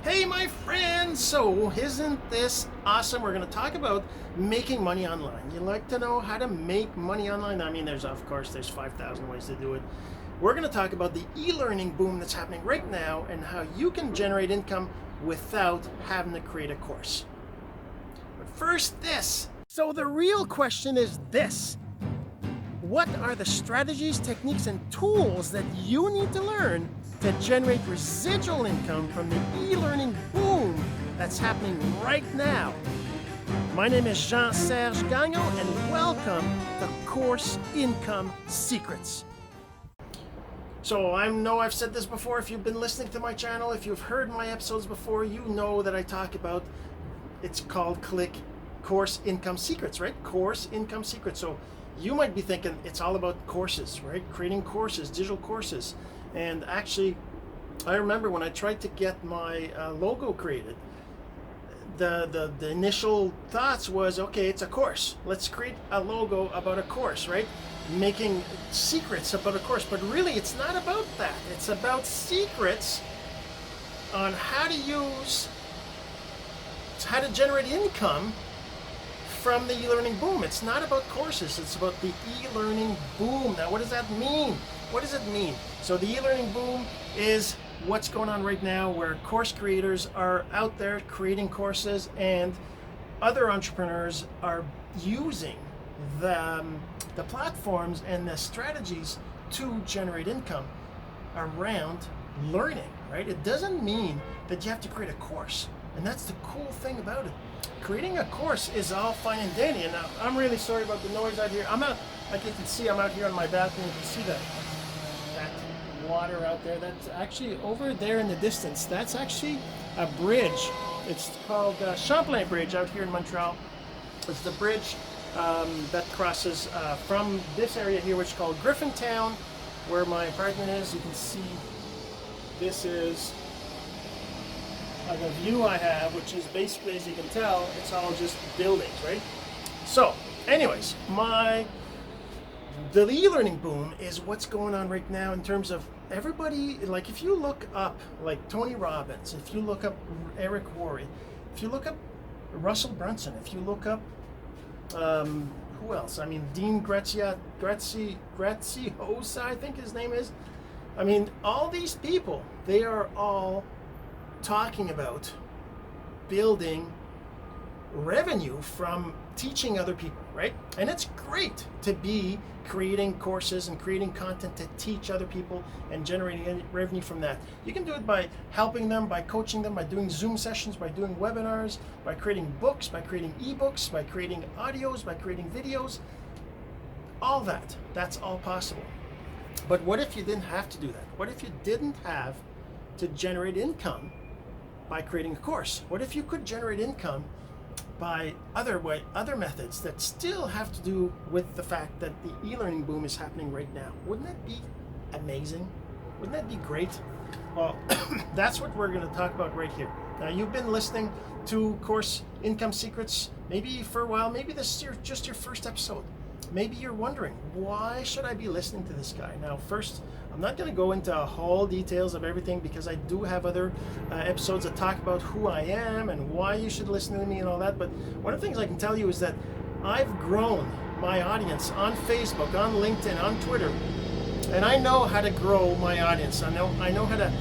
Hey my friends, so isn't this awesome? We're going to talk about making money online. You like to know how to make money online? I mean, there's 5,000 ways to do it. We're going to talk about the e-learning boom that's happening right now and how you can generate income without having to create a course. But first this. So the real question is this. What are the strategies, techniques, and tools that you need to learn to generate residual income from the e-learning boom that's happening right now? My name is Jean-Serge and welcome to Course Income Secrets. So I know I've said this before. If you've been listening to my channel, if you've heard my episodes before, you know that I talk about, it's called Course Income Secrets, right? Course Income Secrets. So you might be thinking it's all about courses, right? Creating courses, digital courses. And actually, I remember when I tried to get my logo created, the initial thoughts was, okay, it's a course. Let's create a logo about a course, right? Making secrets about a course. But really, it's not about that. It's about secrets on how to generate income from the e-learning boom. It's not about courses, it's about the e-learning boom. Now, what does that mean? What does it mean? So the e-learning boom is what's going on right now, where course creators are out there creating courses and other entrepreneurs are using the platforms and the strategies to generate income around learning, right? It doesn't mean that you have to create a course. And that's the cool thing about it. Creating a course is all fine and dandy. And now, I'm really sorry about the noise out here. I'm out, like you can see, I'm out here on my balcony. You can see that water out there. That's actually over there in the distance. That's actually a bridge. It's called Champlain Bridge out here in Montreal. It's the bridge that crosses from this area here, which is called Griffintown, where my apartment is. You can see this is the view I have, which is basically, as you can tell, it's all just buildings, right? So, anyways, the e-learning boom is what's going on right now in terms of everybody. Like, if you look up like Tony Robbins, if you look up Eric Worre, if you look up Russell Brunson, if you look up who else? I mean, Dean Graziosi, I think his name is. I mean, all these people, they are all talking about building revenue from teaching other people, right? And it's great to be creating courses and creating content to teach other people and generating revenue from that. You can do it by helping them, by coaching them, by doing Zoom sessions, by doing webinars, by creating books, by creating ebooks, by creating audios, by creating videos. All that, that's all possible. But what if you didn't have to do that? What if you didn't have to generate income by creating a course? What if you could generate income by other methods that still have to do with the fact that the e-learning boom is happening right now? Wouldn't that be amazing? Wouldn't that be great? Well, that's what we're going to talk about right here. Now, you've been listening to Course Income Secrets maybe for a while. Maybe this is just your first episode. Maybe you're wondering, why should I be listening to this guy? Now, first, I'm not going to go into whole details of everything because I do have other episodes that talk about who I am and why you should listen to me and all that. But one of the things I can tell you is that I've grown my audience on Facebook, on LinkedIn, on Twitter, and I know how to grow my audience. I know how to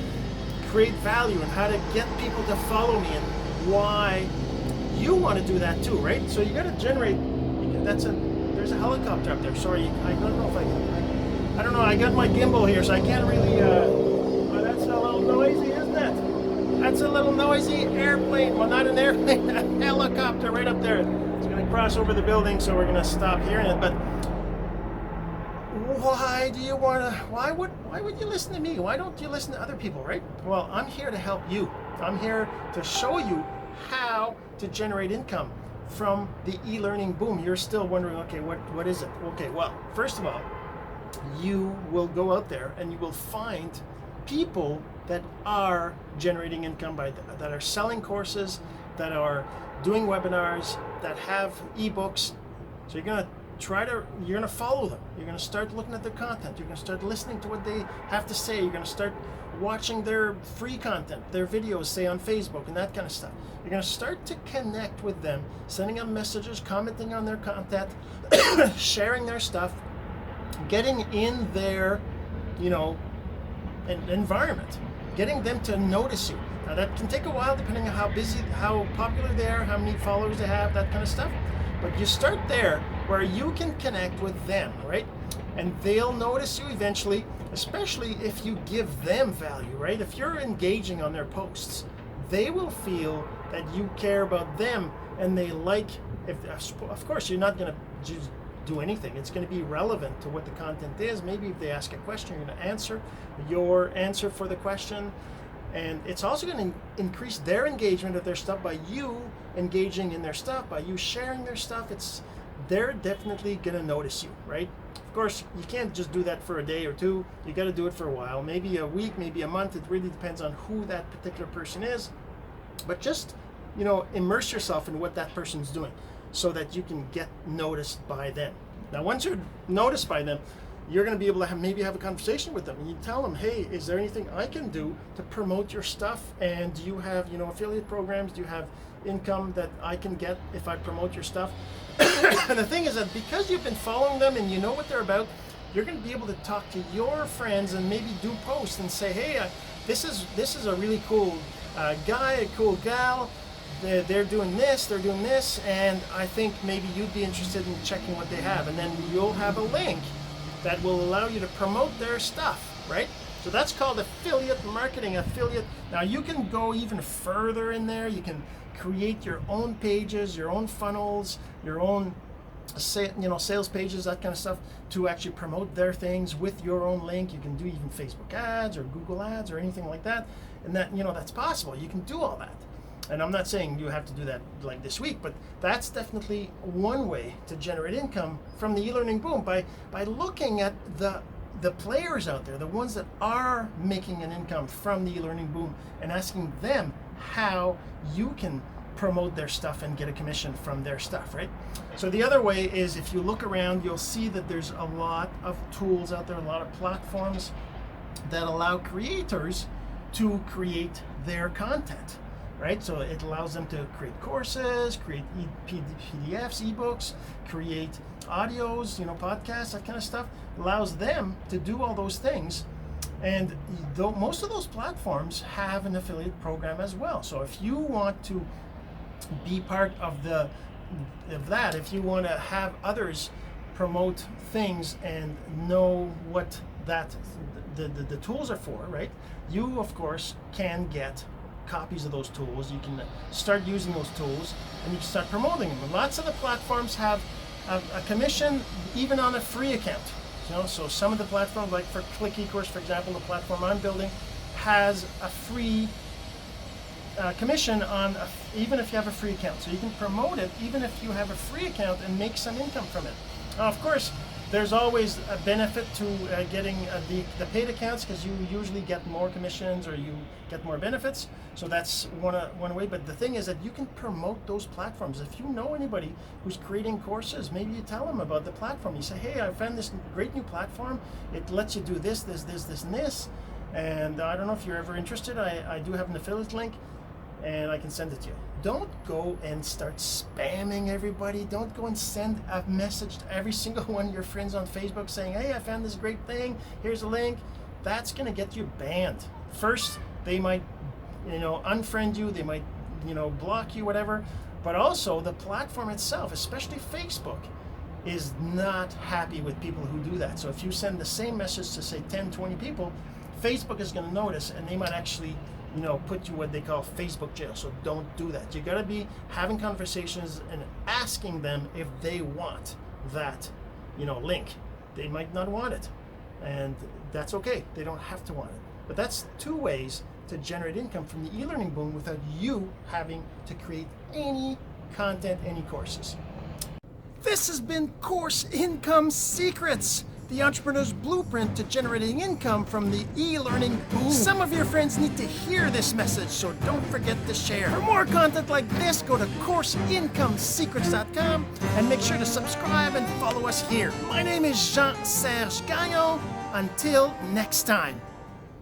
create value and how to get people to follow me and why you want to do that too, right? So you got to generate. There's a helicopter up there. Sorry, I don't know if I don't know. I got my gimbal here, so I can't really. Oh, that's a little noisy, isn't it? That's a little noisy airplane. Well, not an airplane, a helicopter right up there. It's going to cross over the building, so we're going to stop hearing it. But why do you want to? Why would you listen to me? Why don't you listen to other people, right? Well, I'm here to help you. I'm here to show you how to generate income from the e-learning boom. You're still wondering, okay, what is it? Okay, well, first of all, you will go out there and you will find people that are generating income that are selling courses, that are doing webinars, that have ebooks. So you're gonna follow them. You're going to start looking at their content. You're going to start listening to what they have to say. You're going to start watching their free content, their videos, say on Facebook and that kind of stuff. You're going to start to connect with them, sending them messages, commenting on their content, sharing their stuff, getting in their, environment, getting them to notice you. Now that can take a while depending on how busy, how popular they are, how many followers they have, that kind of stuff. But you start there where you can connect with them, right? And they'll notice you eventually, especially if you give them value, right? If you're engaging on their posts, they will feel that you care about them and they like, of course, you're not going to just do anything. It's going to be relevant to what the content is. Maybe if they ask a question, you're going to answer your answer for the question. And it's also going to increase their engagement of their stuff by you engaging in their stuff, by you sharing their stuff. They're definitely going to notice you, right? Of course, you can't just do that for a day or two. You got to do it for a while, maybe a week, maybe a month. It really depends on who that particular person is. But just, immerse yourself in what that person's doing so that you can get noticed by them. Now, once you're noticed by them, you're going to be able to maybe have a conversation with them. And you tell them, hey, is there anything I can do to promote your stuff? And do you have, affiliate programs? Do you have income that I can get if I promote your stuff? And the thing is that because you've been following them and you know what they're about, you're going to be able to talk to your friends and maybe do posts and say, hey, this is a really cool guy, a cool gal. They're doing this, and I think maybe you'd be interested in checking what they have. And then you'll have a link that will allow you to promote their stuff, right? So that's called affiliate marketing. Now you can go even further in there. You can create your own pages, your own funnels, your own sales pages, that kind of stuff, to actually promote their things with your own link. You can do even Facebook ads or Google ads or anything like that. And that, that's possible. You can do all that. And I'm not saying you have to do that like this week, but that's definitely one way to generate income from the e-learning boom, by looking at the players out there, the ones that are making an income from the e-learning boom, and asking them how you can promote their stuff and get a commission from their stuff, right? So the other way is, if you look around, you'll see that there's a lot of tools out there, a lot of platforms that allow creators to create their content. Right? So it allows them to create courses, create PDFs, ebooks, create audios, podcasts, that kind of stuff. Allows them to do all those things. And most of those platforms have an affiliate program as well. So if you want to be part of that, if you want to have others promote things and know what the tools are for, right? You, of course, can get copies of those tools. You can start using those tools and you can start promoting them. And lots of the platforms have a commission even on a free account. So some of the platforms, like for Click eCourse, for example, the platform I'm building, has a free commission on even if you have a free account. So you can promote it even if you have a free account and make some income from it. Now, of course, there's always a benefit to getting the paid accounts, because you usually get more commissions or you get more benefits. So that's one way. But the thing is that you can promote those platforms. If you know anybody who's creating courses, maybe you tell them about the platform. You say, hey, I found this great new platform. It lets you do this, and this. And I don't know if you're ever interested. I do have an affiliate link, and I can send it to you. Don't go and start spamming everybody. Don't go and send a message to every single one of your friends on Facebook saying, hey, I found this great thing, here's a link. That's going to get you banned. First, they might, unfriend you, they might, block you, whatever. But also the platform itself, especially Facebook, is not happy with people who do that. So if you send the same message to, say, 10, 20 people, Facebook is going to notice, and they might actually put you what they call Facebook jail. So don't do that. You got to be having conversations and asking them if they want that, link. They might not want it, and that's okay. They don't have to want it. But that's two ways to generate income from the e-learning boom without you having to create any content, any courses. This has been Course Income Secrets. the entrepreneur's blueprint to generating income from the e-learning boom. Some of your friends need to hear this message, so don't forget to share. For more content like this, go to CourseIncomeSecrets.com and make sure to subscribe and follow us here. My name is Jean-Serge. Until next time.